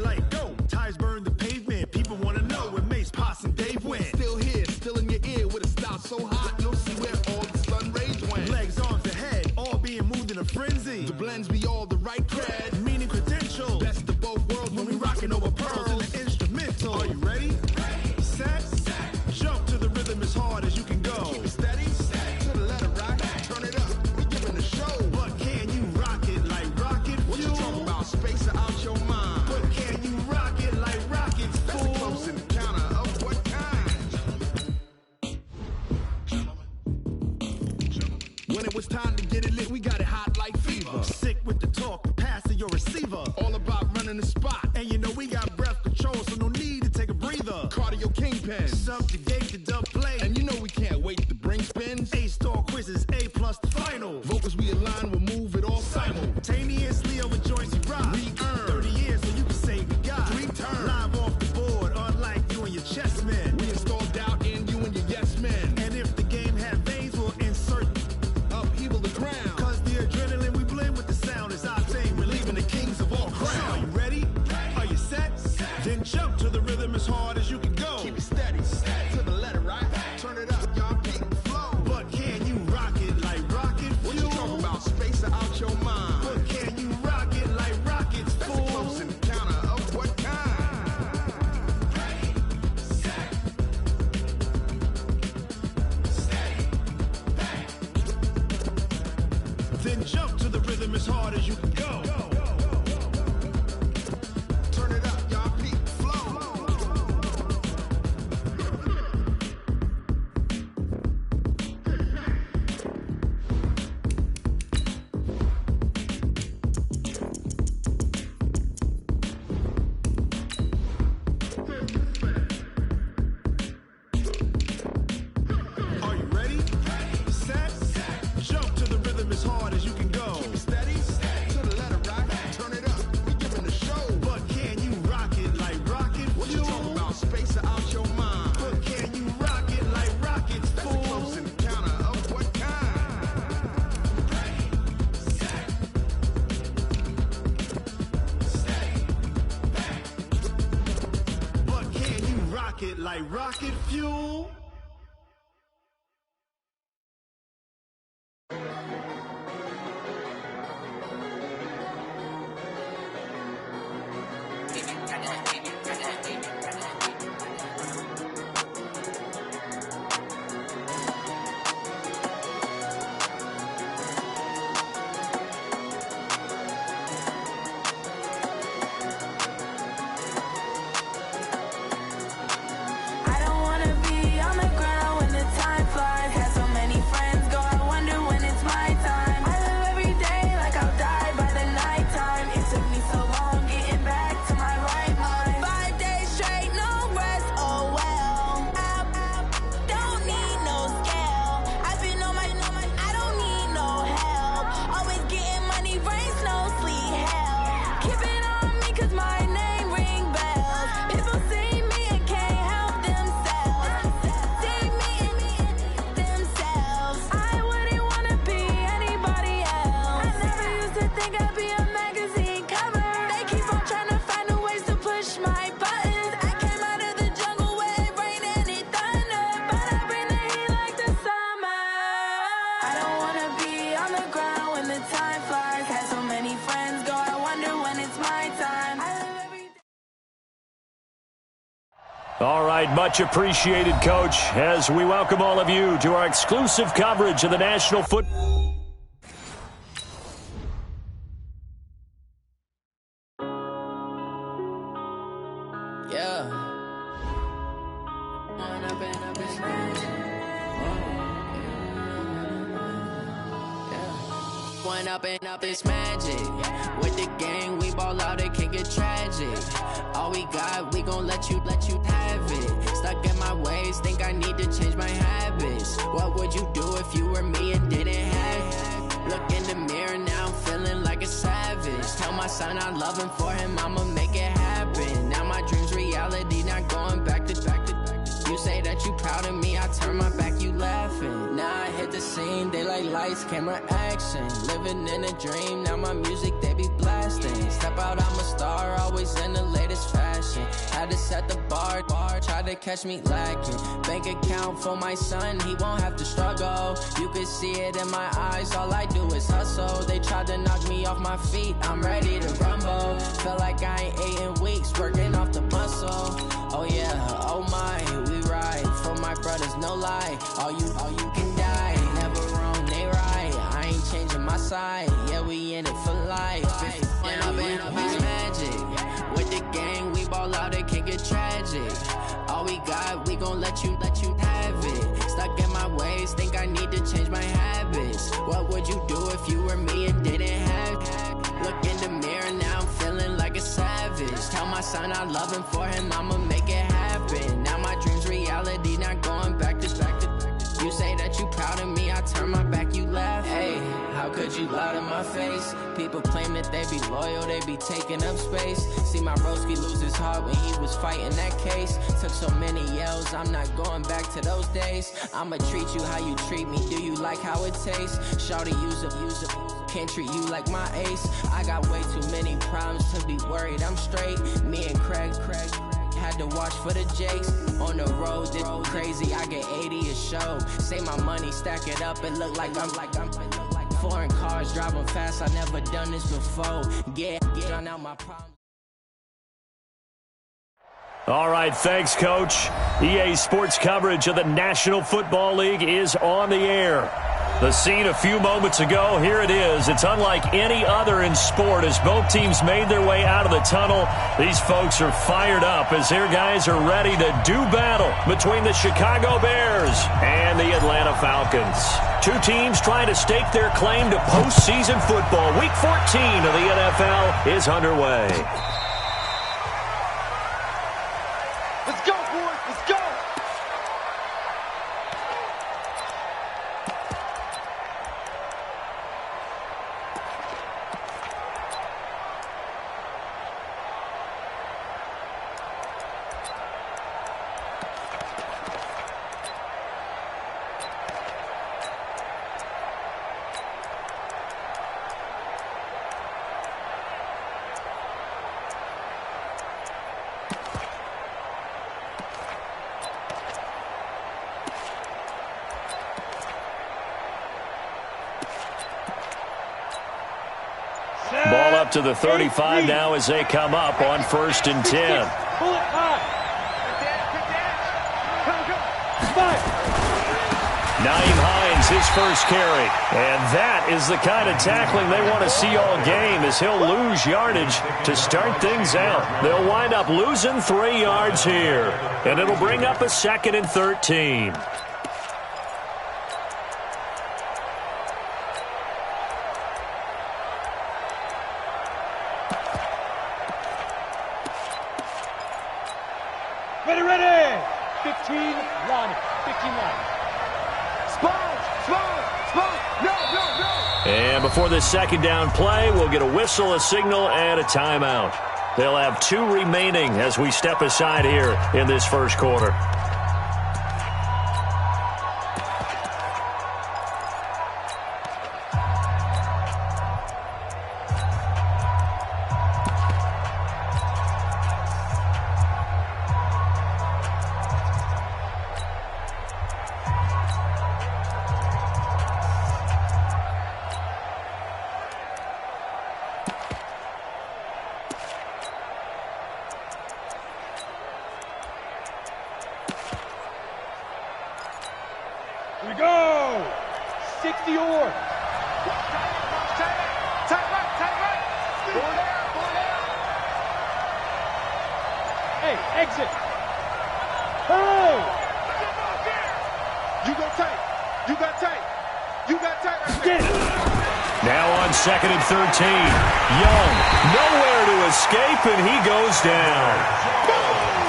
like go. Tires burn the pavement. People wanna know where Mace, Pops, and Dave went. Still here, still in your ear with a style so hot, you'll see where all the sun rays went. Legs, arms, and head, all being moved in a frenzy. The blends be all the right cred. Meaning credentials. Best of both worlds When we rockin' over pearls in the instrumental. Are you ready? Set. Jump to the rhythm as hard as you can go. Keep it steady, to the letter right. Turn it up, we giving the show. But can you rock it like rocket fuel? What you talking about? Space out your mind. But can you rock it like rockets, That's fool? a close encounter of what kind? When it was time to get it lit, we got it hot like fever. Sick with the talk, pass to your receiver. All about running the spot. And you know we got breath control, so no need to take a breather. Cardio kingpin. Subjugate the dub play. And you know we can't wait to bring spins. A-star quizzes, A+ the final. Vocals we align, we'll move it all Simultaneously over joints we rock. We earn 30 years so you can say we got 3 turns. live off the board, unlike you and your chess men. We install doubt in you and your yes men. And if the game had veins, we'll insert Upheaval the crown. cause the adrenaline we blend with the sound is our thing. We're leaving the kings of all crowns. Are you ready? Are you set? Then jump to the rhythm as hard as you can go. Keep it steady, to the letter right. Turn it up, y'all keep the flow. But can you rock it like rocket fuel? What you talking about? Space out your mind. But can you rock it like rockets, That's a fool? close encounter of what kind? Then jump to the rhythm as hard as you can go. Turn it up, y'all keep the flow. Are you ready? Set. Jump to the rhythm as hard as you can go. Keep it steady, to the letter right. Turn it up, we giving the show. But can you rock it like rocket What you fuel? talking about? Space out your mind. But can you rock it like rockets, That's a fool? close encounter of what kind? But can you rock it like rocket fuel? I don't wanna be on the ground when the time flies. Had so many friends go, I wonder when it's my time. I live every day like I'll die by the nighttime. It took me so long getting back to my right mind. 5 days straight, no rest, oh well. Don't need no scale. I've been on my, I don't need no help. Always getting money, rains, no sleep, hell. Keep it on me cause my name ring bells. People see me and can't help themselves. See me and themselves. I wouldn't wanna be anybody else. I never used to think I'd be a magazine cover. They keep on trying to find new ways to push my buttons. I came out of the jungle where it rained and it thundered, but I bring the heat like the summer. I don't wanna be on the ground when the time flies. Had so many friends go, I wonder when it's my time. I live every day. All right, much appreciated, Coach, as we welcome all of you to our exclusive coverage of the National Football. Yeah. One up and up is magic. With the gang, we ball out, it can get tragic. All we got, we gon' let you have it. Stuck in my ways, think I need to change my habits. What would you do if you were me and didn't have it? Look in the mirror now, I'm feeling like a savage. Tell my son I love him, for him I'ma make it happen. Now my dream's reality, not going back to. You say that you proud of me, I turn my back, you laughing. Now I hit the scene, they like lights, camera, action. Living in a dream, now my music, they be blasting. Step out, I'm a star, always in the latest to catch me lacking. Bank account for my son, he won't have to struggle. You can see it in my eyes, all I do is hustle. They tried to knock me off my feet, I'm ready to rumble. Felt like I ain't ate in weeks, working off the muscle. Oh yeah, oh my, we ride for my brothers, no lie. All you can die, never wrong, they right. I ain't changing my side, yeah, we in it for life. And I've been magic. With the gang, we ball out, it can get tragic. All we got, we gon' let you have it. Stuck in my ways, think I need to change my habits. What would you do if you were me and didn't have it? Look in the mirror, now I'm feeling like a savage. Tell my son I love him, for him I'ma make it happen. Now my dream's reality, not going back to. You say that you proud of me, I turn my back, you laugh. Hey, how could you lie to my face? People claim that they be loyal, they be taking up space. See my broski lose his heart when he was fighting that case. Took so many yells, I'm not going back to those days. I'ma treat you how you treat me, do you like how it tastes? Shawty, use up, can't treat you like my ace. I got way too many problems to be worried, I'm straight. Me and Craig had to watch for the Jakes. On the road, this crazy, I get 80 a show. Say my money, stack it up, it look like I'm foreign cars, driving fast, I never done this before. Get on out my problems. All right, thanks, Coach. EA Sports coverage of the National Football League is on the air. The scene a few moments ago, here it is. It's unlike any other in sport as both teams made their way out of the tunnel. These folks are fired up as their guys are ready to do battle between the Chicago Bears and the Atlanta Falcons. Two teams trying to stake their claim to postseason football. Week 14 of the NFL is underway. Let's go, boys. Let's go. Ball up to the 35 now as they come up on 1st and 10. Naeem Hines, his first carry. And that is the kind of tackling they want to see all game as he'll lose yardage to start things out. They'll wind up losing 3 yards here. And it'll bring up a 2nd and 13. Ready. 15-1. 15-1. No. And before this 2nd down play, we'll get a whistle, a signal, and a timeout. They'll have 2 remaining as we step aside here in this 1st quarter. Here we go! 60 or. Tight right. Four down. Hey, exit. Hey! You got tight right Get there. it! Now on 2nd and 13. Young, nowhere to escape, and he goes down.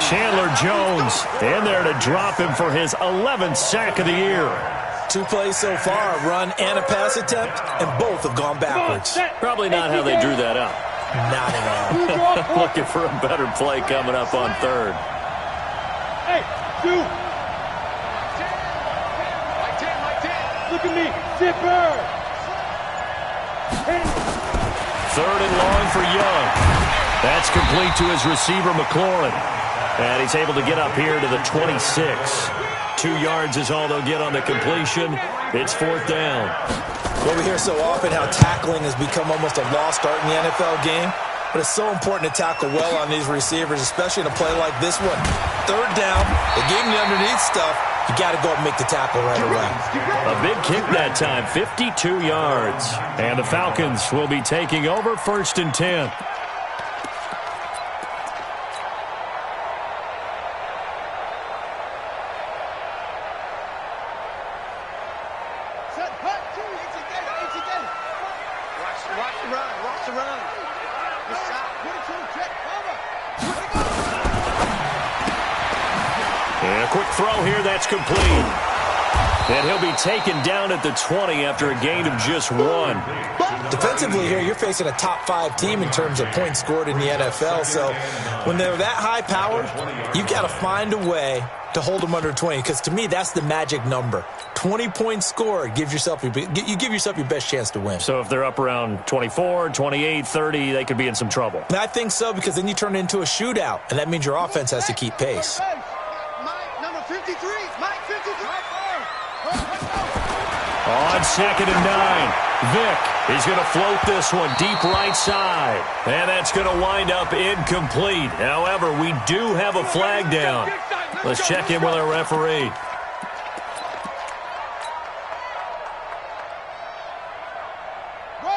Chandler Jones in there to drop him for his 11th sack of the year. 2 plays so far, a run and a pass attempt, and both have gone backwards. Probably not how they drew that up. Not at all. Looking for a better play coming up on 3rd. Hey, shoot! Look at me, zipper! 3rd and long for Young. That's complete to his receiver, McLaurin. And he's able to get up here to the 26. 2 yards is all they'll get on the completion. It's 4th down. Well, we hear so often how tackling has become almost a lost art in the NFL game. But it's so important to tackle well on these receivers, especially in a play like this one. 3rd down, they gave him the underneath stuff. You got to go and make the tackle right away. A big kick that time, 52 yards. And the Falcons will be taking over 1st and 10. And a quick throw here, that's complete. And he'll be taken down at the 20 after a gain of just 1. Defensively here, you're facing a top 5 team in terms of points scored in the NFL. So when they're that high powered, you've got to find a way to hold them under 20. Because to me, that's the magic number. 20 points scored gives yourself you give yourself your best chance to win. So if they're up around 24, 28, 30, they could be in some trouble. And I think so, because then you turn it into a shootout, and that means your offense has to keep pace. Number 53, Mike 53. On 2nd and 9, Vick is going to float this one deep right side. And that's going to wind up incomplete. However, we do have a flag down. Let's check in with our referee.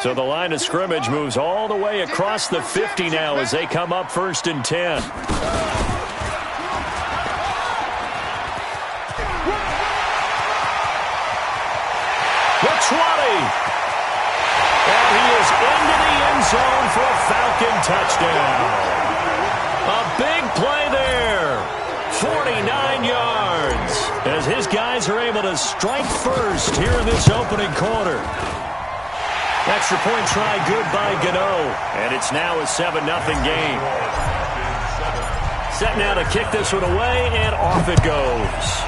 So the line of scrimmage moves all the way across the 50 now as they come up 1st and 10. The 20. And he is into the end zone for a Falcon touchdown. A big play there. 49 yards. As his guys are able to strike first here in this opening quarter. Extra point try good by Gano. And it's now a 7-0 game. Set now to kick this one away, and off it goes.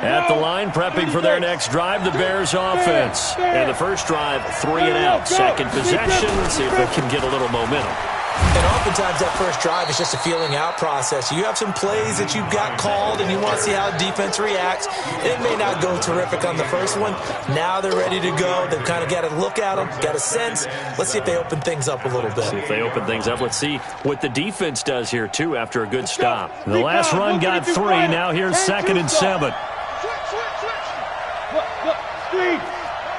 At the line, prepping for their next drive, the Bears offense. And the first drive, 3 and out. Second possession, let's see if they can get a little momentum. And oftentimes that first drive is just a feeling out process. You have some plays that you've got called and you want to see how defense reacts. It may not go terrific on the first one. Now they're ready to go. They've kind of got to look at them, got a sense. Let's see if they open things up a little bit. See if they open things up. Let's see what the defense does here, too, after a good stop. The last run got 3. Now here's 2nd and 7. Look, screen,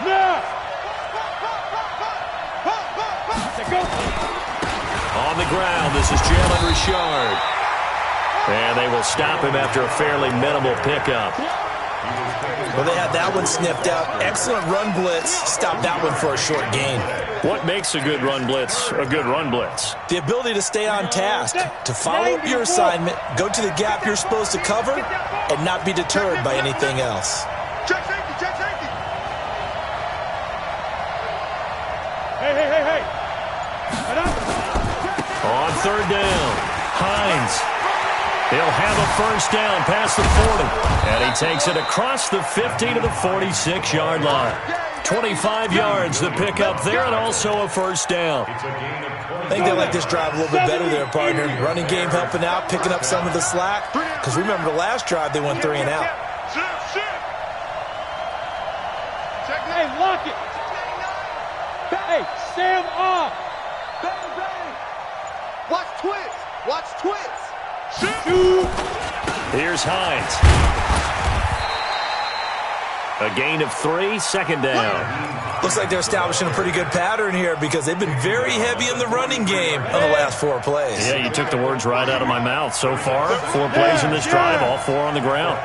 now. On the ground, this is Jalen Richard. And they will stop him after a fairly minimal pickup. Well, they had that one sniffed out. Excellent run blitz. Stop that one for a short gain. What makes a good run blitz a good run blitz? The ability to stay on task, to follow up your assignment, go to the gap you're supposed to cover, and not be deterred by anything else. Check safety, check safety. Hey. On 3rd down, Hines. He'll have a first down past the 40. And he takes it across the 50 to the 46-yard line. 25 yards the pickup there, and also a first down. I think they like this drive a little bit better there, partner. Running game helping out, picking up some of the slack. Because remember the last drive, they went 3 and out. Hey, lock it. Hey, Sam off. Watch twins. Watch twins. Shoot. Here's Hines. A gain of 3, 2nd down. Looks like they're establishing a pretty good pattern here because they've been very heavy in the running game on the last 4 plays. Yeah, you took the words right out of my mouth. So far, 4 plays in this drive, all 4 on the ground.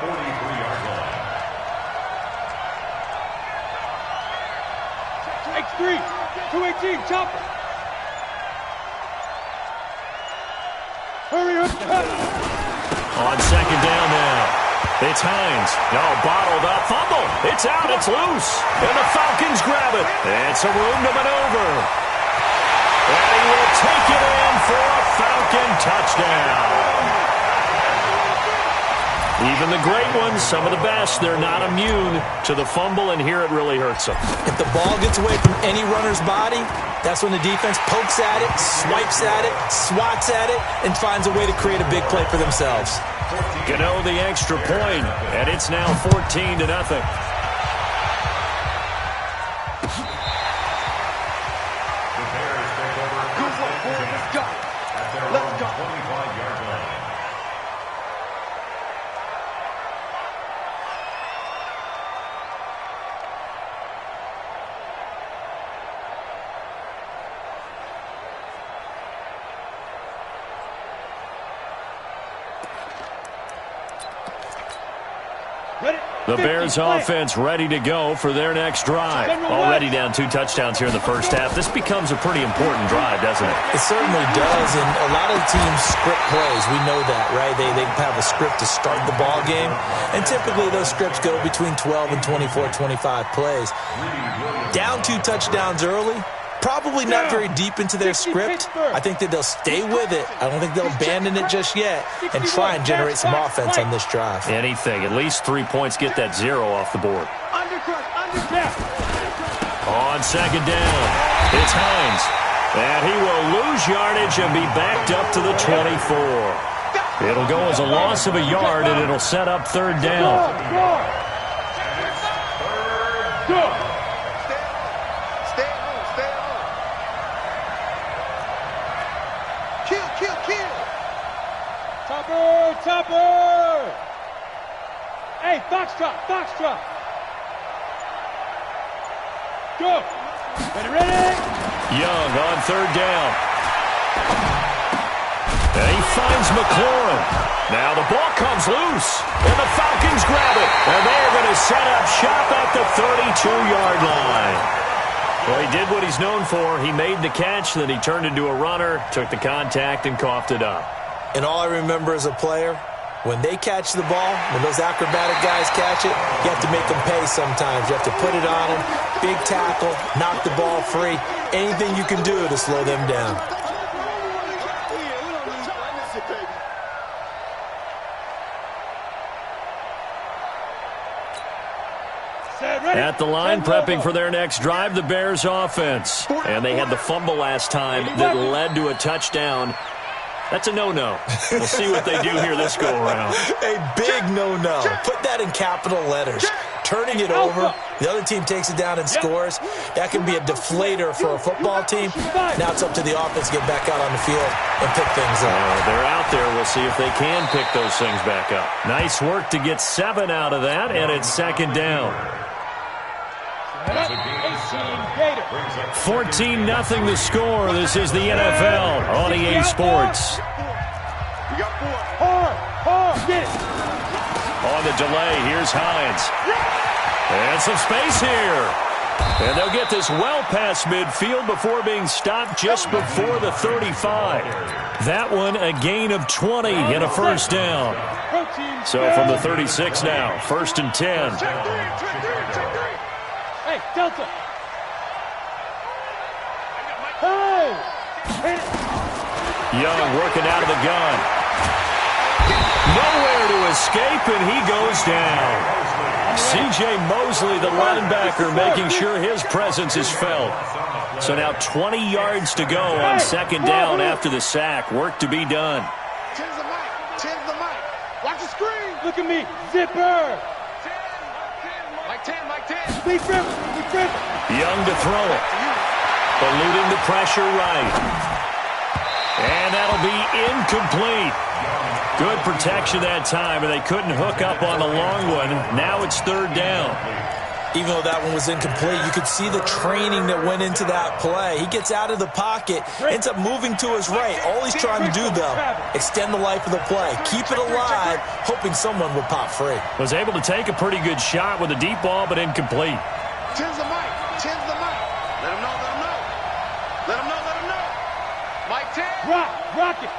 X3, 218, chopper. Hurry up. On second down now. It's Hines. No, bottled up. Fumble. It's out. It's loose. And the Falcons grab it. It's a room to maneuver. And he will take it in for a Falcon touchdown. Even the great ones, some of the best, they're not immune to the fumble, and here it really hurts them. If the ball gets away from any runner's body, that's when the defense pokes at it, swipes at it, swats at it, and finds a way to create a big play for themselves. Gano the extra point, and it's now 14-0. Let's go. The Bears offense ready to go for their next drive. Already down 2 touchdowns here in the first half. This becomes a pretty important drive, doesn't it? It certainly does, and a lot of teams script plays. We know that, right? They have a script to start the ball game, and typically those scripts go between 12 and 24, 25 plays. Down 2 touchdowns early, probably not very deep into their script. I think that they'll stay with it. I don't think they'll abandon it just yet and try and generate some offense on this drive. Anything. At least 3 points. Get that 0 off the board. On second down, it's Hines. And he will lose yardage and be backed up to the 24. It'll go as a loss of a yard, and it'll set up third down. Topper! Hey, foxtrot! Go! Ready? Young on third down. And he finds McLaurin. Now the ball comes loose, and the Falcons grab it. And they're going to set up shop at the 32-yard line. Well, he did what he's known for. He made the catch, then he turned into a runner, took the contact, and coughed it up. And all I remember as a player, when they catch the ball, when those acrobatic guys catch it, you have to make them pay sometimes. You have to put it on them, big tackle, knock the ball free, anything you can do to slow them down. At the line, prepping for their next drive, the Bears offense. And they had the fumble last time that led to a touchdown. That's a no-no. We'll see what they do here this go-around. A big no-no. Put that in capital letters. Turning it over, the other team takes it down and scores. That can be a deflator for a football team. Now it's up to the offense to get back out on the field and pick things up. They're out there. We'll see if they can pick those things back up. Nice work to get 7 out of that, and it's second down. 14-0 the score. This is the NFL on EA Sports. On the delay, here's Hines. And some space here. And they'll get this well past midfield before being stopped just before the 35. That one a gain of 20 and a first down. So from the 36 now, 1st and 10. Hey, Delta. Hey. Young working out of the gun. Nowhere to escape, and he goes down. C.J. Mosley, the linebacker, making sure his presence is felt. So now 20 yards to go on second down after the sack. Work to be done. Change the mic. Watch the screen. Look at me. Zipper. Mike 10. Big Ripper. Young to throw it. Eluding the pressure right. And that'll be incomplete. Good protection that time, and they couldn't hook up on the long one. Now it's third down. Even though that one was incomplete, you could see the training that went into that play. He gets out of the pocket, ends up moving to his right. All he's trying to do, though, extend the life of the play. Keep it alive, hoping someone will pop free. Was able to take a pretty good shot with a deep ball, but incomplete. Change the mic. Let him know. Mike 10. Rock it.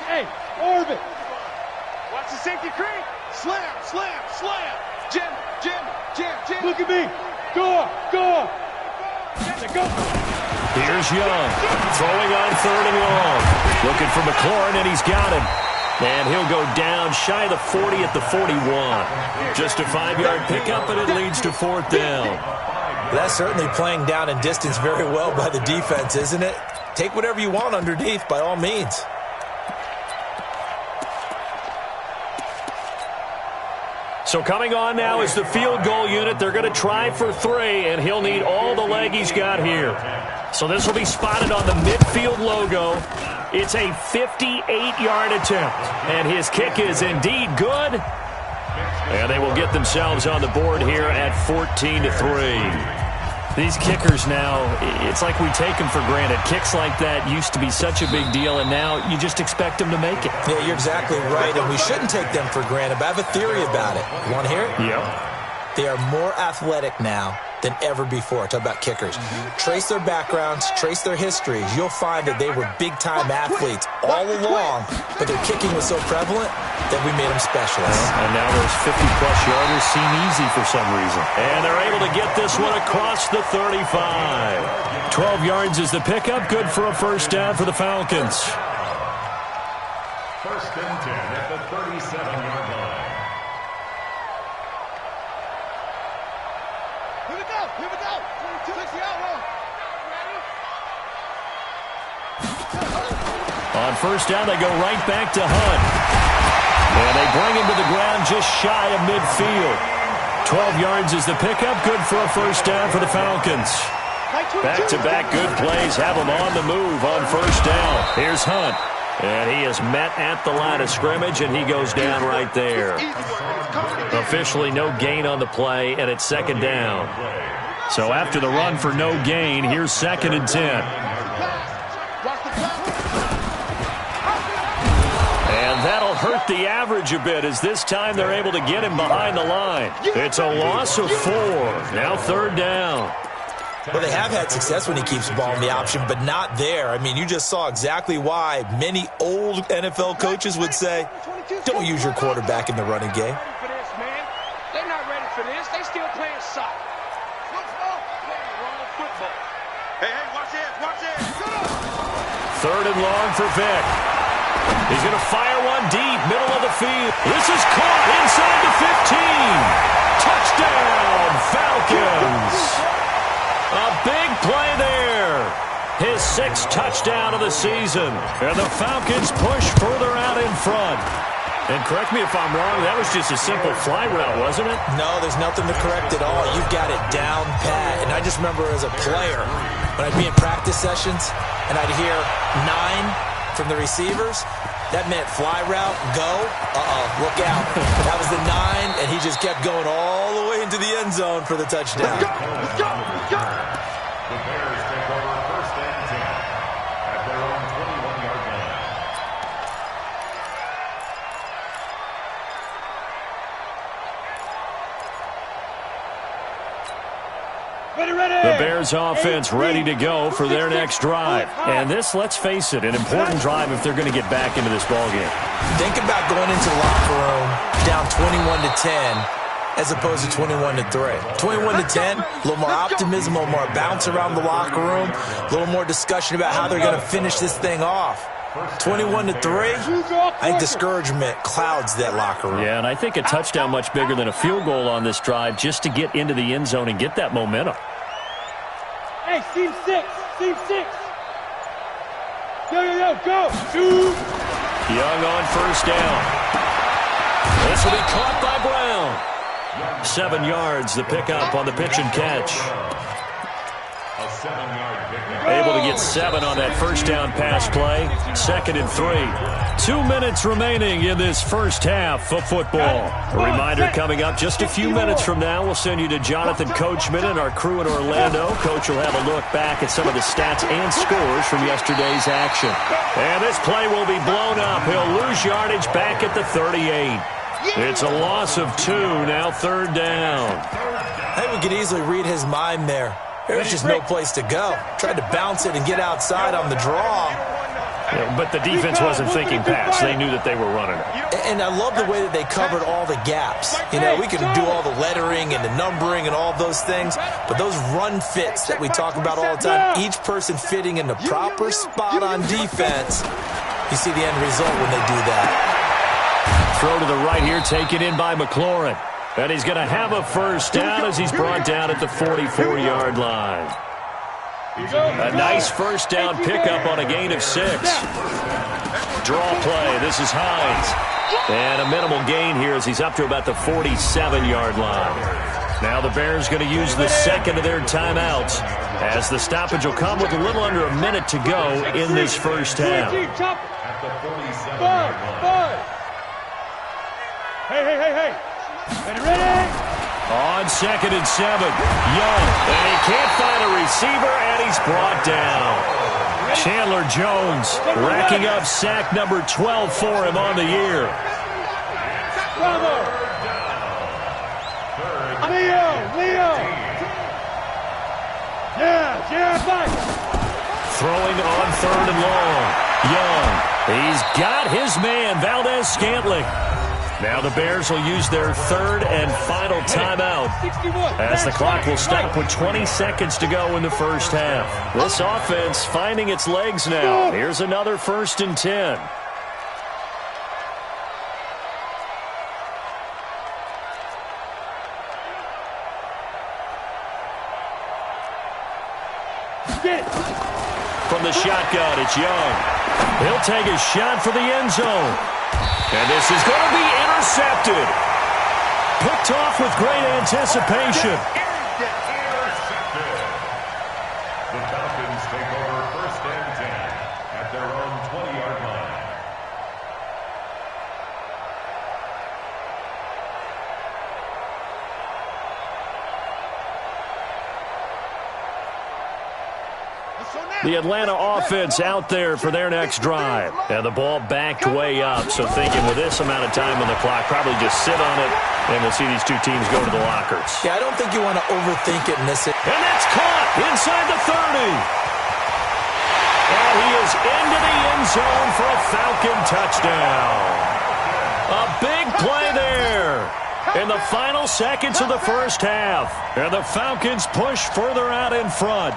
Hey, Orbit. Watch the safety creep. Slam, slam, slam. Jam, jam, jam, jam. Look at me. Go. Go. Here's Young, throwing on 3rd and long. Looking for McLaurin, and he's got him. And he'll go down shy of the 40 at the 41. Just a 5-yard pickup, and it leads to 4th down. That's certainly playing down and distance very well by the defense, isn't it? Take whatever you want underneath, by all means. So coming on now is the field goal unit. They're going to try for 3, and he'll need all the leg he's got here. So this will be spotted on the midfield logo. It's a 58-yard attempt, and his kick is indeed good. And they will get themselves on the board here at 14-3. These kickers now, it's like we take them for granted. Kicks like that used to be such a big deal, and now you just expect them to make it. Yeah, you're exactly right, and we shouldn't take them for granted, but I have a theory about it. You want to hear it? Yep. They are more athletic now than ever before. Talk about kickers. Trace their backgrounds, trace their histories. You'll find that they were big-time athletes all along, but their kicking was so prevalent that we made them specialists. And now those 50-plus yarders seem easy for some reason. And they're able to get this one across the 35. 12 yards is the pickup. Good for a 1st down for the Falcons. 1st and 10 at the 37-yard line. Here we go. 22, 60 out, On 1st down, they go right back to Hunt. And they bring him to the ground just shy of midfield. 12 yards is the pickup. Good for a 1st down for the Falcons. Back-to-back good plays have them on the move on 1st down. Here's Hunt. And he is met at the line of scrimmage, and he goes down right there. Officially no gain on the play, and it's 2nd down. So after the run for no gain, here's 2nd and 10. And that'll hurt the average a bit, as this time they're able to get him behind the line. It's a loss of 4. Now 3rd down. Well, they have had success when he keeps the ball in the option, but not there. I mean, you just saw exactly why many old NFL coaches would say, don't use your quarterback in the running game. They're not ready for this. They still playing soccer. Hey, watch this. 3rd and long for Vick. He's going to fire one deep, middle of the field. This is caught inside the 15. Touchdown, Falcons. A big play there. His 6th touchdown of the season. And the Falcons push further out in front. And correct me if I'm wrong, that was just a simple fly route, wasn't it? No, there's nothing to correct at all. You've got it down pat. And I just remember as a player, when I'd be in practice sessions and I'd hear 9 from the receivers, that meant fly route, go, look out. That was the 9, and he just kept going all the way into the end zone for the touchdown. Let's go. The Bears take over 1st and 10 at their own 21-yard line. The Bears offense ready to go for their next drive. And this, let's face it, an important drive if they're going to get back into this ballgame. Think about going into the locker room down 21-10 as opposed to 21-3. 21-10, a little more optimism, a little more bounce around the locker room, a little more discussion about how they're going to finish this thing off. 21-3, I think discouragement clouds that locker room. Yeah, and I think a touchdown much bigger than a field goal on this drive just to get into the end zone and get that momentum. Hey, seam 6. Yo, go. Shoot. Young on 1st down. This will be caught by Brown. 7 yards, the pickup on the pitch and catch. A 7-yard pickup. Able to get 7 on that 1st down pass play. 2nd and 3. 2 minutes remaining in this 1st half of football. A reminder coming up just a few minutes from now. We'll send you to Jonathan Coachman and our crew in Orlando. Coach will have a look back at some of the stats and scores from yesterday's action. And this play will be blown up. He'll lose yardage back at the 38. It's a loss of 2, now 3rd down. I think we could easily read his mind there. There's just no place to go. Tried to bounce it and get outside on the draw. Yeah, but the defense wasn't thinking pass. They knew that they were running it. And I love the way that they covered all the gaps. You know, we can do all the lettering and the numbering and all those things, but those run fits that we talk about all the time, each person fitting in the proper spot on defense, you see the end result when they do that. Throw to the right here, taken in by McLaurin. And he's going to have a first down as he's brought down at the 44-yard line. A nice first down pickup on a gain of 6. Draw play. This is Hines. And a minimal gain here as he's up to about the 47-yard line. Now the Bears going to use the second of their timeouts as the stoppage will come with a little under a minute to go in this first half. At the 47-yard line. Hey. Ready? On 2nd and 7, Young, and he can't find a receiver, and he's brought down. Chandler Jones racking up sack number 12 for him on the year. Leo. Yeah, fight. Throwing on 3rd and long. Young, he's got his man, Valdez-Scantling. Now the Bears will use their 3rd and final timeout as the clock will stop with 20 seconds to go in the first half. This offense finding its legs now. Here's another 1st and 10. From the shotgun, it's Young. He'll take a shot for the end zone. And this is going to be intercepted. Picked off with great anticipation. Intercepted. The Falcons take over 1st and 10 at their own 20-yard line. The Atlanta offense out there for their next drive. And the ball backed way up. So thinking with this amount of time on the clock, probably just sit on it, and we'll see these two teams go to the lockers. Yeah, I don't think you want to overthink it and miss it. And that's caught inside the 30. And he is into the end zone for a Falcon touchdown. A big play there in the final seconds of the first half. And the Falcons push further out in front.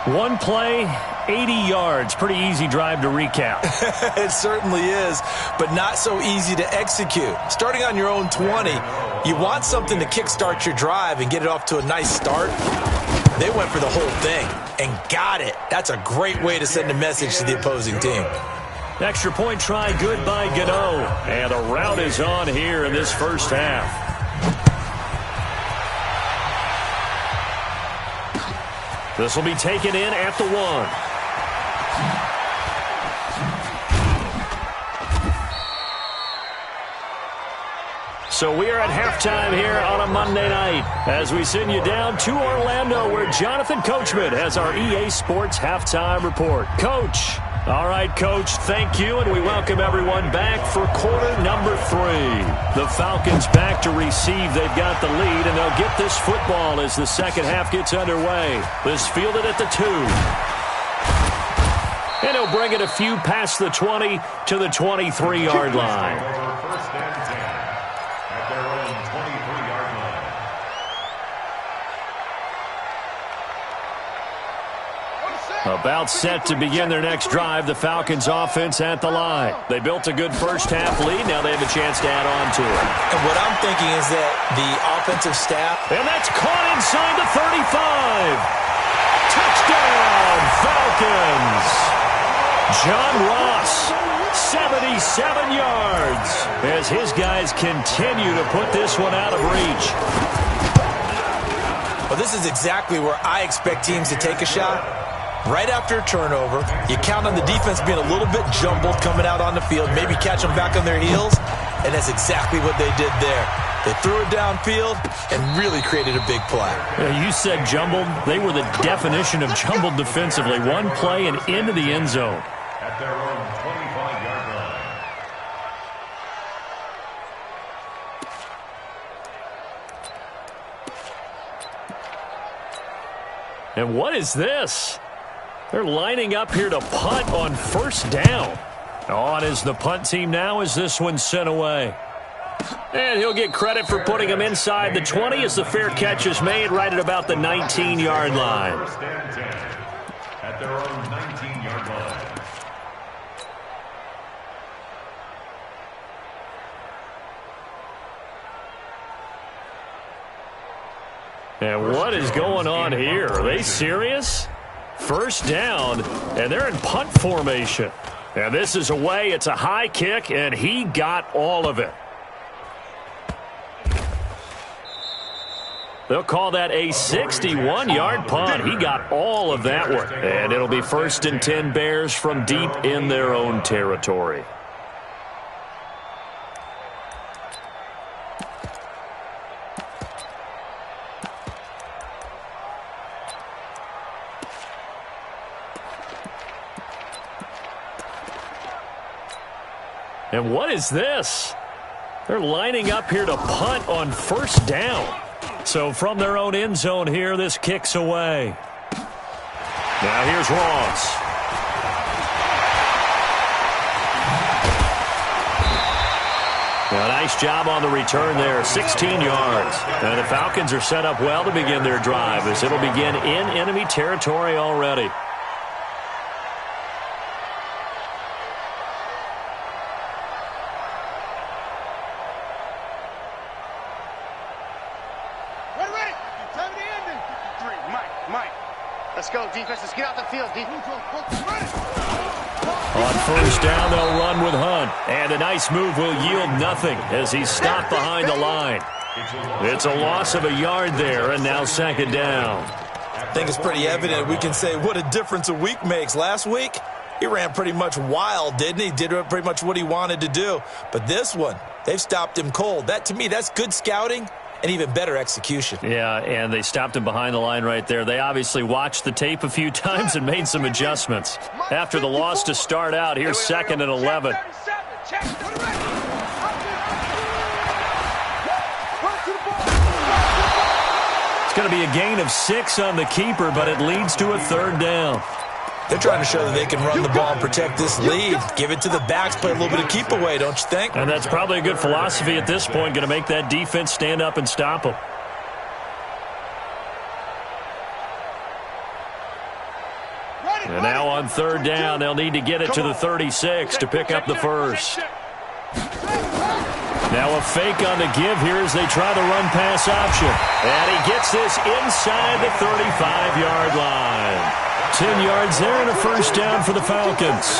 One play, 80 yards. Pretty easy drive to recap. It certainly is, but not so easy to execute. Starting on your own 20, you want something to kickstart your drive and get it off to a nice start. They went for the whole thing and got it. That's a great way to send a message to the opposing team. Extra point try good by Gano. And the rout is on here in this first half. This will be taken in at the 1. So we are at halftime here on a Monday night as we send you down to Orlando where Jonathan Coachman has our EA Sports Halftime Report. Coach. All right, Coach, thank you, and we welcome everyone back for quarter number 3. The Falcons back to receive. They've got the lead, and they'll get this football as the second half gets underway. This fielded at the 2. And he'll bring it a few past the 20 to the 23-yard line. First and 10 at their own 23-yard line. About set to begin their next drive, the Falcons offense at the line. They built a good first half lead. Now they have a chance to add on to it. And what I'm thinking is that the offensive staff... And that's caught inside the 35. Touchdown, Falcons. John Ross, 77 yards, as his guys continue to put this one out of reach. Well, this is exactly where I expect teams to take a shot. Right after a turnover, you count on the defense being a little bit jumbled coming out on the field, maybe catch them back on their heels, and that's exactly what they did there. They threw it downfield and really created a big play. You said jumbled. They were the definition of jumbled defensively. One play and into the end zone. At their own 25-yard line. And what is this? They're lining up here to punt on first down. On is the punt team now as this one's sent away. And he'll get credit for putting him inside the 20 as the fair catch is made right at about the 19-yard line. First and 10 at their own 19-yard line. And what is going on here? Are they serious? First down, and they're in punt formation. And this is away. It's a high kick, and he got all of it. They'll call that a 61-yard punt. He got all of that one. And it'll be first and 10 Bears from deep in their own territory. And what is this? They're lining up here to punt on first down. So from their own end zone here, this kicks away. Now here's Ross. Now, nice job on the return there, 16 yards. And the Falcons are set up well to begin their drive as it'll begin in enemy territory already. Let's go, defense. Let's get out the field. On first down, they'll run with Hunt. And a nice move will yield nothing as he's stopped behind the line. It's a loss of a yard there, and now second down. I think it's pretty evident. We can say what a difference a week makes. Last week, he ran pretty much wild, didn't he? Did pretty much what he wanted to do. But this one, they've stopped him cold. That, to me, that's good scouting and even better execution. Yeah, and they stopped him behind the line right there. They obviously watched the tape a few times and made some adjustments. After the loss to start out, here's second and 11. It's going to be a gain of 6 on the keeper, but it leads to a third down. They're trying to show that they can run the ball and protect this lead. Give it to the backs, play a little bit of keep away, don't you think? And that's probably a good philosophy at this point, going to make that defense stand up and stop them. And now on third down, they'll need to get it to the 36 to pick up the first. Now a fake on the give here as they try the run-pass option. And he gets this inside the 35-yard line. 10 yards there and a first down for the Falcons.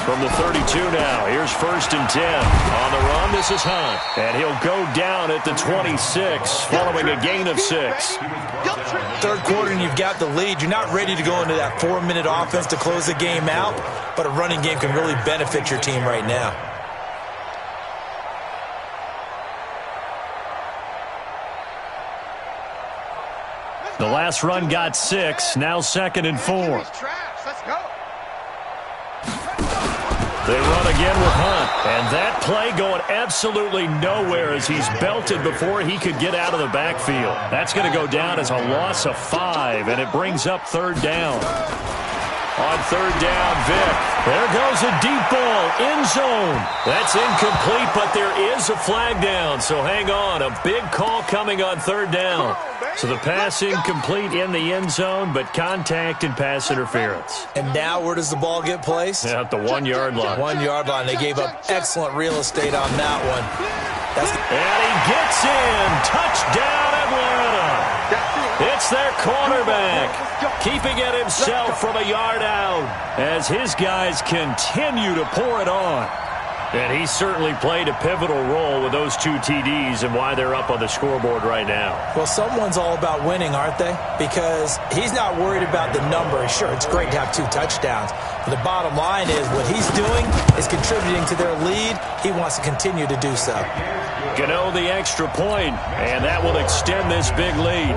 From the 32 now, here's first and 10. On the run, this is Hunt. And he'll go down at the 26 following a gain of 6. Third quarter and you've got the lead. You're not ready to go into that 4-minute offense to close the game out, but a running game can really benefit your team right now. The last run got 6, now second and 4. They run again with Hunt, and that play going absolutely nowhere as he's belted before he could get out of the backfield. That's going to go down as a loss of 5, and it brings up third down. On third down, Vic. There goes a deep ball, end zone. That's incomplete, but there is a flag down, so hang on. A big call coming on third down. So the pass incomplete in the end zone, but contact and pass interference. And now where does the ball get placed? Yeah, at the 1-yard line. 1-yard line. They gave up excellent real estate on that one. And he gets in. Touchdown, Atlanta. It's their quarterback, keeping it himself from a yard out as his guys continue to pour it on. And he certainly played a pivotal role with those 2 TDs and why they're up on the scoreboard right now. Well, someone's all about winning, aren't they? Because he's not worried about the number. Sure, it's great to have 2 touchdowns. But the bottom line is what he's doing is contributing to their lead. He wants to continue to do so. Gano the extra point, and that will extend this big lead.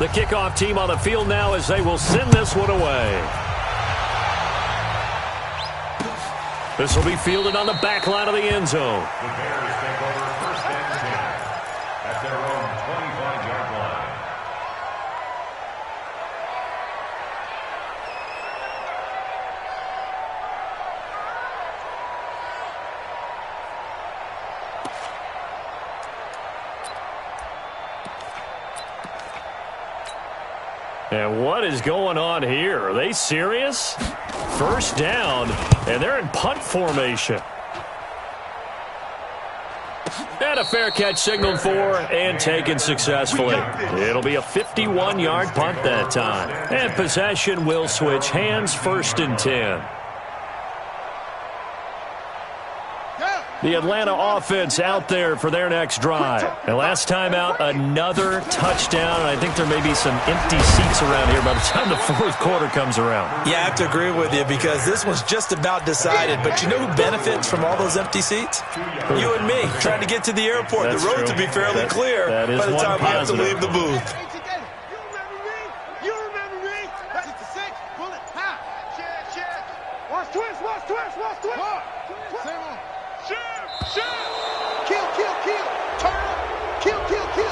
The kickoff team on the field now as they will send this one away. This will be fielded on the back line of the end zone. The Bears take over first and 10 at their own 25-yard line. And what is going on here? Are they serious? First down, and they're in punt formation. And a fair catch signaled for and taken successfully. It'll be a 51-yard punt that time. And possession will switch hands, first and 10. The Atlanta offense out there for their next drive. And last time out, another touchdown. And I think there may be some empty seats around here by the time the fourth quarter comes around. Yeah, I have to agree with you because this one's just about decided. But you know who benefits from all those empty seats? You and me, trying to get to the airport. That's the roads true. will be fairly clear by the time we have to positive. leave the booth. You remember me? 66, bullet, ha! Check. Watch twist. Same on. Shoot. Kill. Turn up. Kill.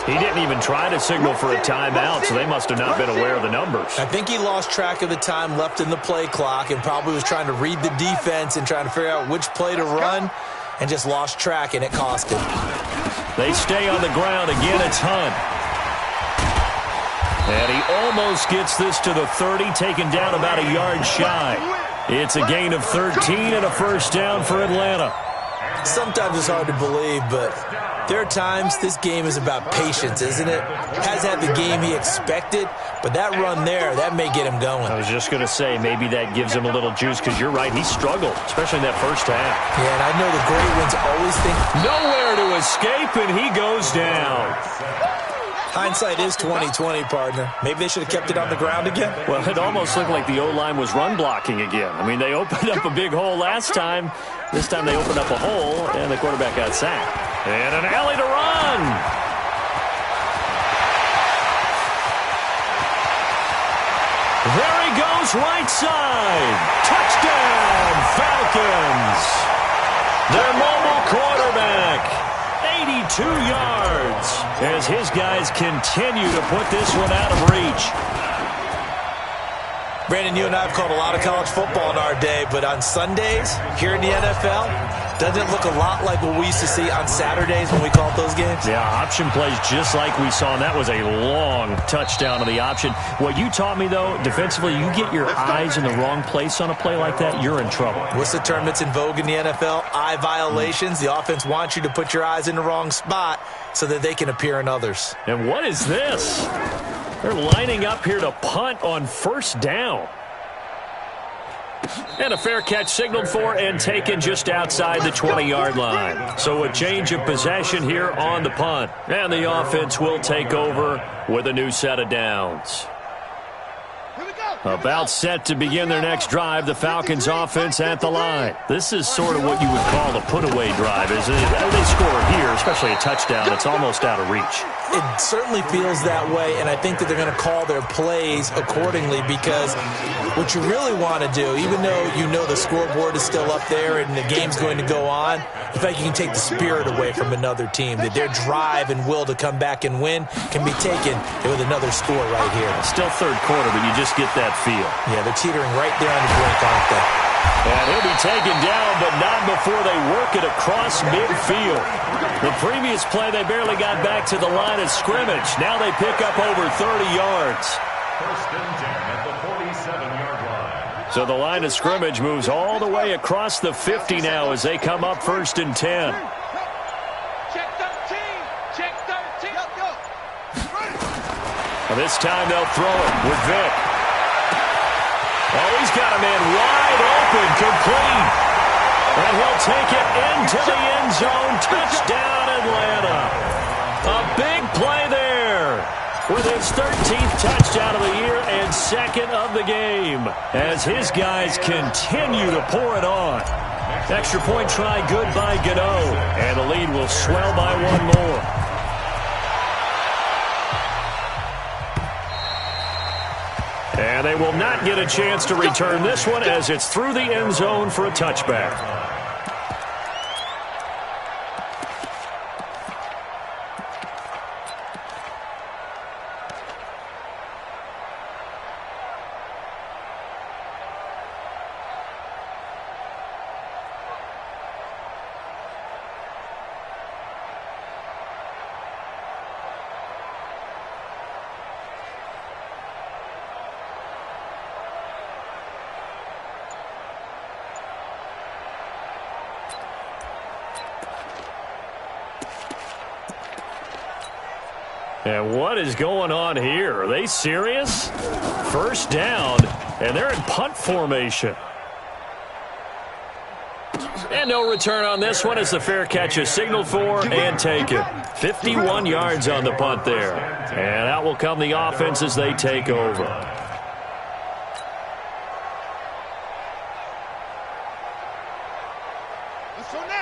He didn't even try to signal for a timeout, so they must have not been aware of the numbers. I think he lost track of the time left in the play clock and probably was trying to read the defense and trying to figure out which play to run and just lost track, and it cost him. They stay on the ground. Again, it's Hunt. And he almost gets this to the 30, taken down about a yard shy. It's a gain of 13 and a first down for Atlanta. Sometimes it's hard to believe, but there are times this game is about patience, isn't it? Has had the game he expected, but that run there, that may get him going. I was just going to say, maybe that gives him a little juice, because you're right, he struggled, especially in that first half. Yeah, and I know the great ones always think nowhere to escape, and he goes down. hindsight is 20/20, partner. Maybe they should have kept it on the ground again. Well, it almost looked like the O-line was run blocking again. I mean, they opened up a big hole last time. This time they opened up a hole, and the quarterback got sacked. And an alley to run. There he goes, right side. Touchdown, Falcons. Their mobile quarterback. 82 yards as his guys continue to put this one out of reach. Brandon, you and I have called a lot of college football in our day, but on Sundays here in the NFL, doesn't it look a lot like what we used to see on Saturdays when we called those games? Yeah, option plays just like we saw, and that was a long touchdown of the option. What you taught me, though, defensively, you get your eyes in the wrong place on a play like that, you're in trouble. What's the term that's in vogue in the NFL? Eye violations. The offense wants you to put your eyes in the wrong spot so that they can appear in others. And what is this? They're lining up here to punt on first down. And a fair catch signaled for and taken just outside the 20-yard line. So a change of possession here on the punt. And the offense will take over with a new set of downs. About set to begin their next drive, the Falcons offense at the line. This is sort of what you would call a put-away drive, isn't it? They score here, especially a touchdown. It's almost out of reach. It certainly feels that way, and I think that they're going to call their plays accordingly because what you really want to do, even though you know the scoreboard is still up there and the game's going to go on, in fact, you can take the spirit away from another team, that their drive and will to come back and win can be taken with another score right here. Still third quarter, but you just get that feel. Yeah, they're teetering right there on the brink, aren't they? And he'll be taken down, but not before they work it across midfield. The previous play, they barely got back to the line of scrimmage. Now they pick up over 30 yards. First and 10 at the 47-yard line. So the line of scrimmage moves all the way across the 50 now as they come up first and 10. Check 13. Check 13. And this time they'll throw it with Vic. Oh, he's got a man wide open, complete. And he'll take it into the end zone. Touchdown, Atlanta. A big play there with his 13th touchdown of the year and second of the game as his guys continue to pour it on. Extra point try good by Gano, and the lead will swell by one more. And they will not get a chance to return this one as it's through the end zone for a touchback. And what is going on here? Are they serious? First down, and they're in punt formation. And no return on this one as the fair catch is signaled for and taken. 51 yards on the punt there. And out will come the offense as they take over.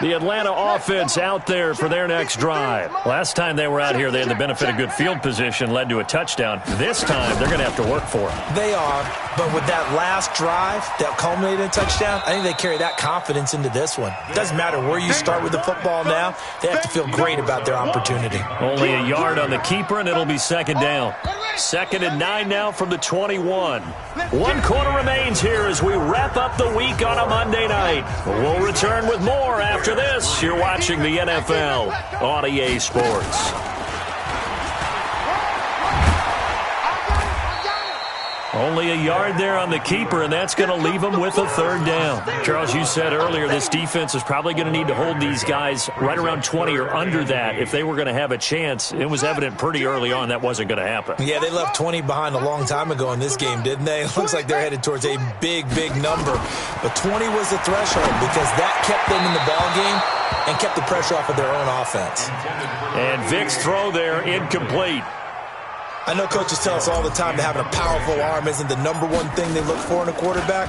The Atlanta offense out there for their next drive. Last time they were out here, they had the benefit of good field position, led to a touchdown. This time, they're going to have to work for it. They are, but with that last drive that culminated in a touchdown, I think they carry that confidence into this one. It doesn't matter where you start with the football now. They have to feel great about their opportunity. Only a yard on the keeper, and it'll be second down. 2nd and 9 now from the 21. 1 quarter remains here as we wrap up the week on a Monday night. We'll return with more after this. You're watching the NFL on EA Sports. Only a yard there on the keeper, and that's going to leave them with a 3rd down. Charles, you said earlier this defense is probably going to need to hold these guys right around 20 or under that if they were going to have a chance. It was evident pretty early on that wasn't going to happen. Yeah, they left 20 behind a long time ago in this game, didn't they? It looks like they're headed towards a big, big number. But 20 was the threshold because that kept them in the ballgame and kept the pressure off of their own offense. And Vic's throw there incomplete. I know coaches tell us all the time that having a powerful arm isn't the #1 thing they look for in a quarterback.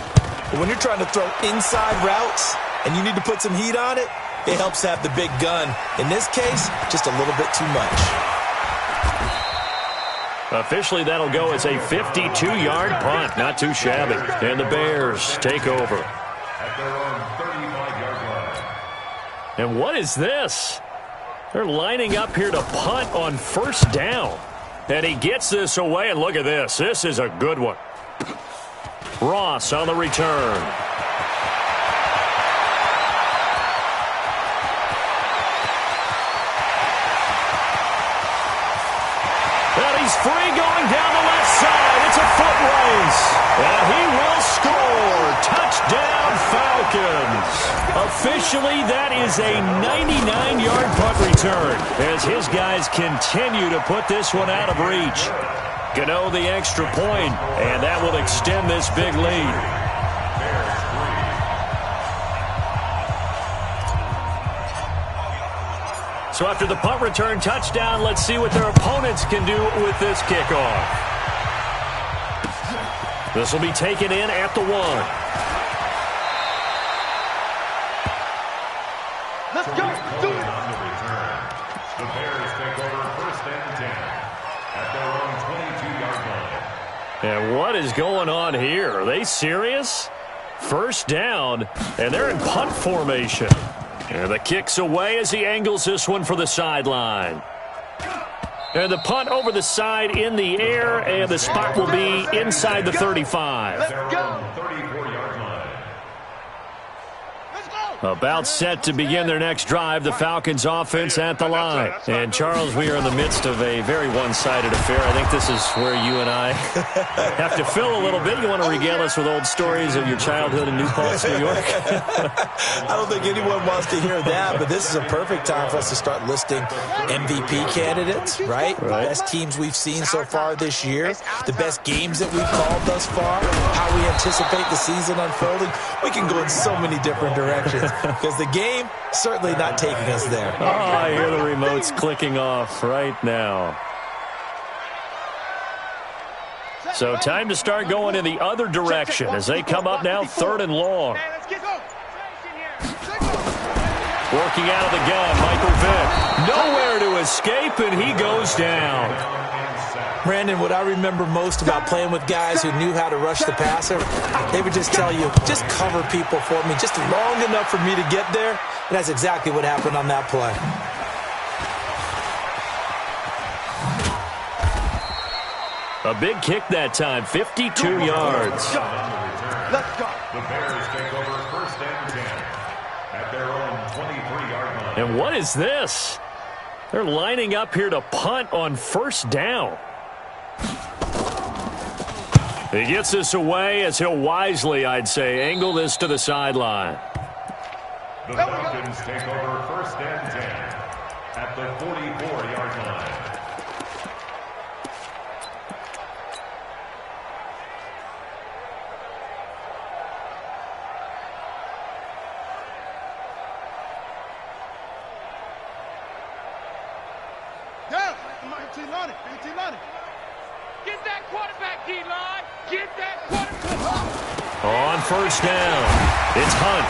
But when you're trying to throw inside routes and you need to put some heat on it, it helps to have the big gun. In this case, just a little bit too much. Officially, that'll go as a 52-yard punt. Not too shabby. And the Bears take over. At their own 35-yard line. And what is this? They're lining up here to punt on 1st down. And he gets this away, and look at this. This is a good one. Ross on the return. And he's free going down the left side. It's a foot race. And he will score. Touchdown, Falcons. Officially, that is a 99-yard punt return as his guys continue to put this one out of reach. Gano the extra point, and that will extend this big lead. So after the punt return touchdown, let's see what their opponents can do with this kickoff. This will be taken in at the 1. Let's go. Do it. On the return, the Bears take over 1st and 10 at their own 22-yard line. And what is going on here? Are they serious? 1st down, and they're in punt formation. And the kick's away as he angles this one for the sideline. And the punt over the side in the air, and the spot will be inside the 35. Let's go. 34-yard line. About set to begin their next drive, the Falcons offense at the line. And Charles, we are in the midst of a very one-sided affair. I think this is where you and I have to fill a little bit. You want to regale us with old stories of your childhood in New Paltz, New York? I don't think anyone wants to hear that, but this is a perfect time for us to start listing MVP candidates, right? The best teams we've seen so far this year, the best games that we've called thus far, how we anticipate the season unfolding. We can go in so many different directions. Because the game, certainly not taking us there. Oh, I hear the remotes clicking off right now. So time to start going in the other direction as they come up now 3rd and long. Working out of the gun, Michael Vick. Nowhere to escape, and he goes down. Brandon, what I remember most about playing with guys who knew how to rush the passer, they would just tell you, just cover people for me, just long enough for me to get there. And that's exactly what happened on that play. A big kick that time, 52 yards. Let's go. The Bears take over first and 10 at their own 23-yard line. And what is this? They're lining up here to punt on first down. He gets this away as he'll wisely, I'd say, angle this to the sideline. The Falcons take over first and 10 at the 44-yard line. Get that quarterback, D-line. Get that quarterback. On first down, it's Hunt.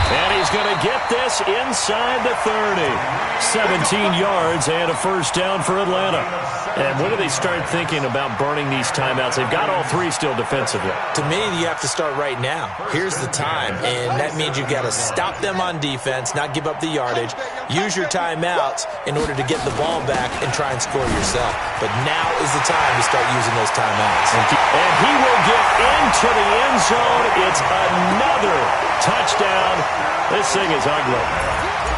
And he's going to get this inside the 30. 17 yards and a first down for Atlanta. And when do they start thinking about burning these timeouts? They've got all three still defensively. To me, you have to start right now. Here's the time, and that means you've got to stop them on defense, not give up the yardage, use your timeouts in order to get the ball back and try and score yourself. But now is the time to start using those timeouts. And he will get into the end zone. It's another touchdown. This thing is ugly.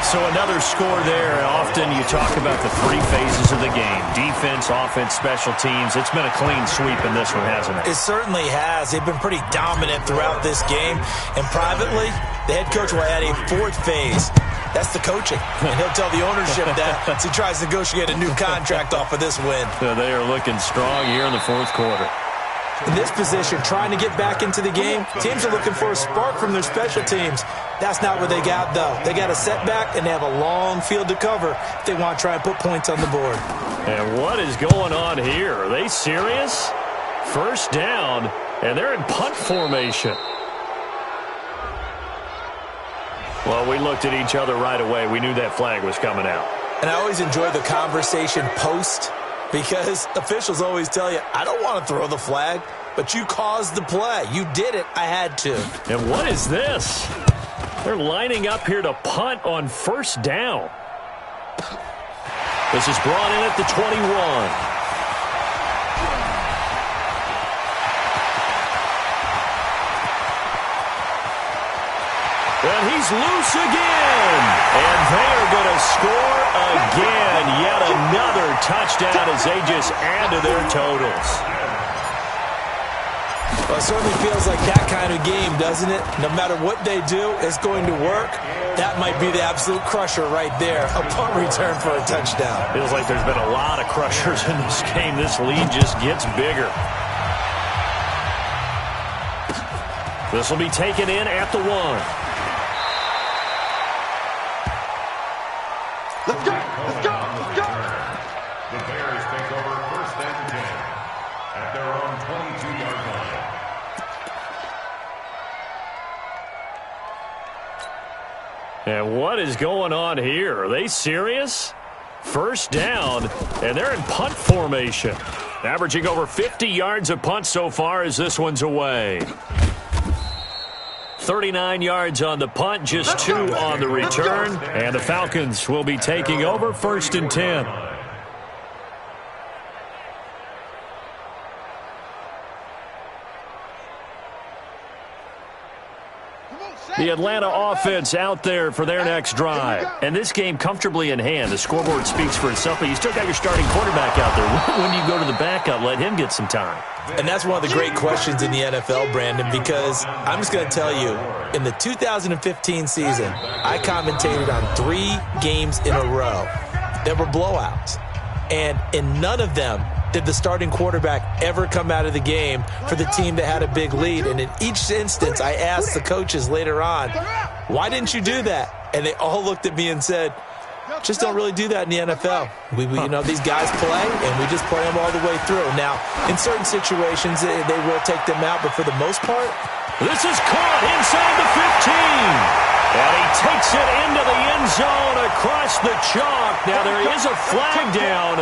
So another score there. Often you talk about the three phases of the game. Defense, offense, special teams. It's been a clean sweep in this one, hasn't it? It certainly has. They've been pretty dominant throughout this game. And privately, the head coach will add a fourth phase. That's the coaching. And he'll tell the ownership that as he tries to negotiate a new contract off of this win. They are looking strong here in the fourth quarter. In this position, trying to get back into the game, teams are looking for a spark from their special teams. That's not what they got, though. They got a setback, and they have a long field to cover if they want to try and put points on the board. And what is going on here? Are they serious? First down, and they're in punt formation. Well, we looked at each other right away. We knew that flag was coming out. And I always enjoy the conversation post, because officials always tell you, I don't want to throw the flag, but you caused the play. You did it. I had to. And what is this? They're lining up here to punt on first down. This is brought in at the 21. And he's loose again. And they are going to score again. Yet another touchdown as they just add to their totals. Well, it certainly feels like that kind of game, doesn't it? No matter what they do, it's going to work. That might be the absolute crusher right there. A punt return for a touchdown. Feels like there's been a lot of crushers in this game. This lead just gets bigger. This will be taken in at the 1. Let's go! Let's go! Let's go! The Bears take over first and 10 at their own 22-yard line. And what is going on here? Are they serious? First down, and they're in punt formation. Averaging over 50 yards a punt so far as this one's away. 39 yards on the punt, just 2 on the return. And the Falcons will be taking over first and 10. The Atlanta offense out there for their next drive. And this game comfortably in hand. The scoreboard speaks for itself, but you still got your starting quarterback out there. When you go to the backup, let him get some time. And that's one of the great questions in the NFL, Brandon, because I'm just going to tell you, in the 2015 season, I commentated on 3 games in a row that were blowouts. And in none of them did the starting quarterback ever come out of the game for the team that had a big lead. And in each instance, I asked the coaches later on, why didn't you do that? And they all looked at me and said, just don't really do that in the NFL. You know, these guys play, and we just play them all the way through. Now, in certain situations, they will take them out, but for the most part, this is caught inside the 15. And he takes it into the end zone across the chalk. Now, there is a flag down,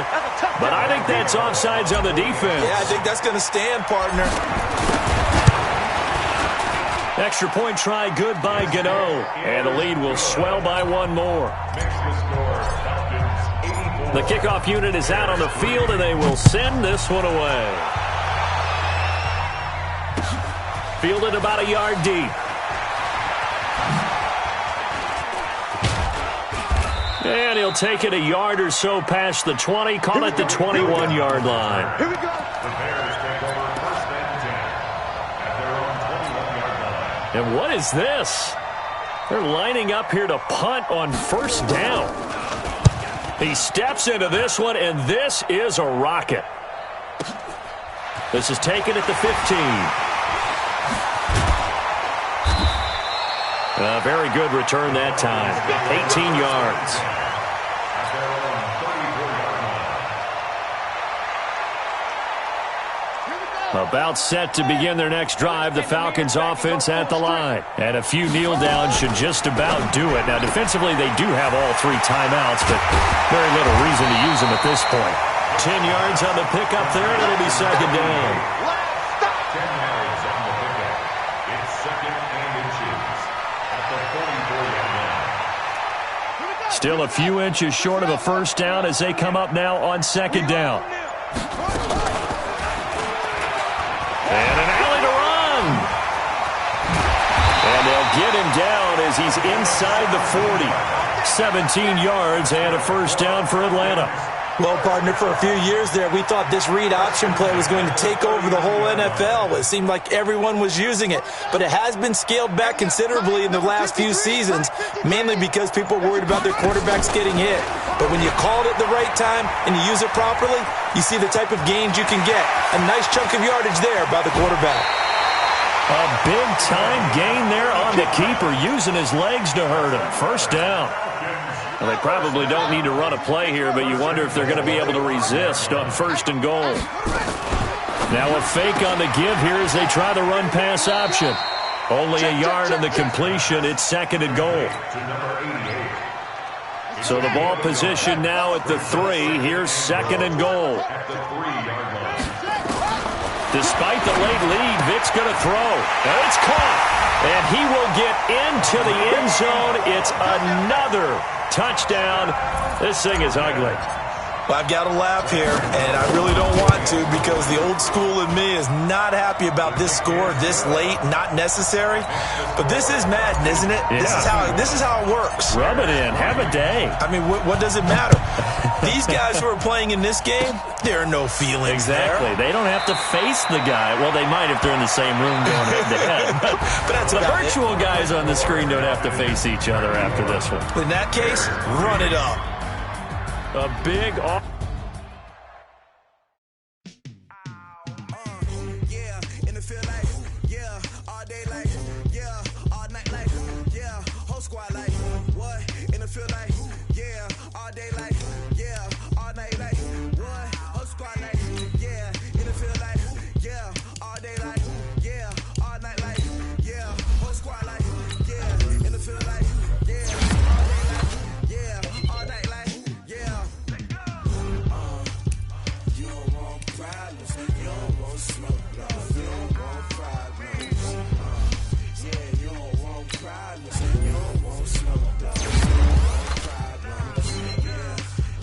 but I think that's offsides on the defense. Yeah, I think that's going to stand, partner. Extra point try good by Gano, and the lead will swell by one more. The kickoff unit is out on the field, and they will send this one away. Fielded about a yard deep. And he'll take it a yard or so past the 20, call it the 21-yard line. Here we go. The Bears take over first and 10 at their own 21-yard line. And what is this? They're lining up here to punt on first down. He steps into this one, and this is a rocket. This is taken at the 15. A very good return that time. 18 yards. About set to begin their next drive, the Falcons offense at the line. And a few kneel downs should just about do it. Now, defensively, they do have all three timeouts, but very little reason to use them at this point. 10 yards on the pickup there, and it'll be second down. 10 yards on the pickup. It's second and inches at the 44-yard line. Still a few inches short of a first down as they come up now on second down. And an alley to run. And they'll get him down as he's inside the 40. 17 yards and a first down for Atlanta. Well, partner, for a few years there, we thought this read option play was going to take over the whole NFL. It seemed like everyone was using it, but it has been scaled back considerably in the last few seasons, mainly because people are worried about their quarterbacks getting hit. But when you call it at the right time and you use it properly, you see the type of gains you can get. A nice chunk of yardage there by the quarterback. A big-time gain there on the keeper, using his legs to hurt him. First down. Well, they probably don't need to run a play here, but you wonder if they're going to be able to resist on first and goal. Now a fake on the give here as they try the run-pass option. Only a yard on the completion. It's second and goal. So the ball position now at the 3. Here's second and goal. Despite the late lead, Vic's going to throw. And it's caught. And he will get into the end zone. It's another touchdown. This thing is ugly. Well, I've got to laugh here, and I really don't want to because the old school in me is not happy about this score this late, not necessary. But this is Madden, isn't it? Yeah. This is how it works. Rub it in. Have a day. I mean, what does it matter? These guys who are playing in this game, there are no feelings Exactly. there. They don't have to face the guy. Well, they might if they're in the same room going head-to-head. But that's the about virtual guys on the screen don't have to face each other after this one. In that case, run it up. A big off. Yeah, in the field like, yeah, all day like, yeah, all night like, yeah, whole squad like, what? In the field like, yeah, all day like, yeah, all night like, what? Whole squad like, yeah, in the field like, yeah, all day like, yeah, all night like, yeah, whole squad like, yeah, in the field like, yeah, all day like, yeah, all night like, yeah. You don't want problems, you don't want smoke, no, you don't want problems. Yeah, you don't want problems, you don't want smoke, no, you don't want problems.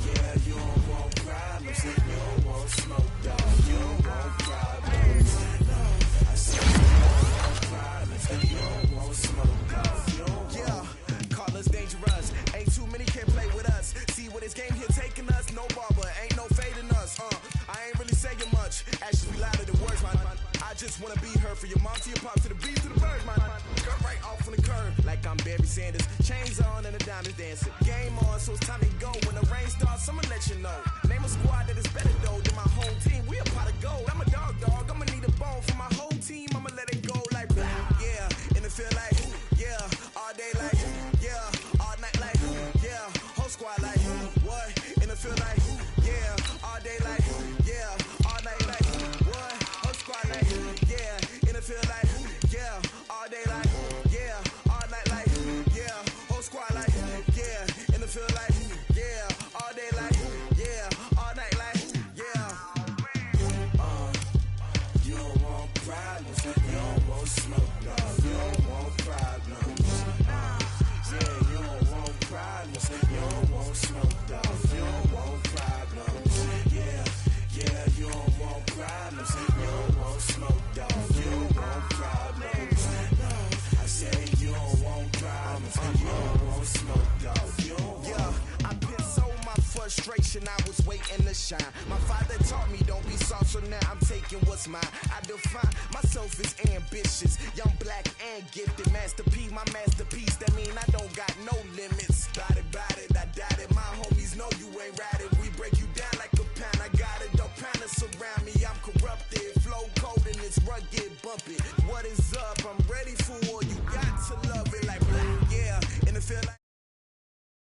Yeah, you don't want problems, you don't want smoke, no, you don't want problems. No, I said you don't want problems, you don't want smoke, no, you don't want. Yeah, call us dangerous, ain't too many can play with us. See what this game here taking us, no barber, ain't no fading us. I ain't really saying much, actions be louder than words, man. I just wanna be heard from your mom to your pop to the beat to the bird, man. Cut right off on the curb, like I'm Barry Sanders. Chains on and the diamonds dancing. Game on, so it's time to go. When the rain starts, I'ma let you know. Name a squad that is better though than my home team. We a pot of gold. I'm a dog. I'ma need a bone for my whole team. I'ma let it go like, yeah. In the field like, yeah. All day like, yeah. All night like, yeah. Whole squad like, what? In the field like, yeah. All day like, yeah. All night like, what? Whole squad like, yeah. In the field like, yeah. All day like, yeah. All night like, yeah. Whole squad like, yeah. be soft, so now I'm taking what's mine. I define myself as ambitious, young, black, and gifted. Master P, my masterpiece. That mean I don't got no limits. Bout it, I doubt it. My homies know you ain't ratted.